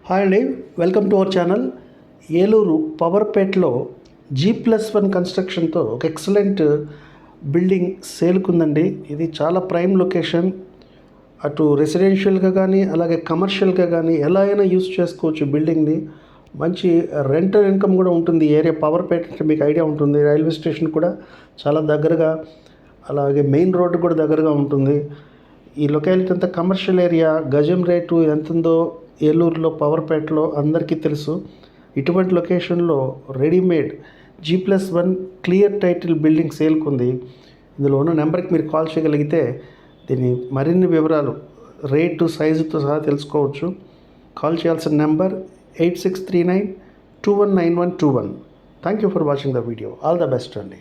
Hi అండి, welcome to our channel. Eluru పవర్పేట్లో G+1 కన్స్ట్రక్షన్తో ఒక ఎక్సలెంట్ బిల్డింగ్ సేల్కుందండి. ఇది చాలా ప్రైమ్ లొకేషన్. అటు రెసిడెన్షియల్గా కానీ అలాగే కమర్షియల్గా కానీ ఎలా అయినా యూస్ చేసుకోవచ్చు బిల్డింగ్ని. మంచి రెంటల్ ఇన్కమ్ కూడా ఉంటుంది. ఏరియా పవర్పేట అంటే మీకు ఐడియా ఉంటుంది. రైల్వే స్టేషన్ కూడా చాలా దగ్గరగా, అలాగే మెయిన్ రోడ్డు కూడా దగ్గరగా ఉంటుంది. ఈ లొకాలిటీ అంతా కమర్షియల్ ఏరియా. గజం రేటు ఎంత ఉందో ఏలూరులో పవర్పేటలో అందరికీ తెలుసు. ఇటువంటి లొకేషన్లో readymade G+1 clear title building సేల్కుంది. ఇందులో ఉన్న నెంబర్కి మీరు కాల్ చేయగలిగితే దీని మరిన్ని వివరాలు, రేటు, సైజుతో సహా తెలుసుకోవచ్చు. కాల్ చేయాల్సిన number 8639219121. Thank you for watching the video. All the best అండి.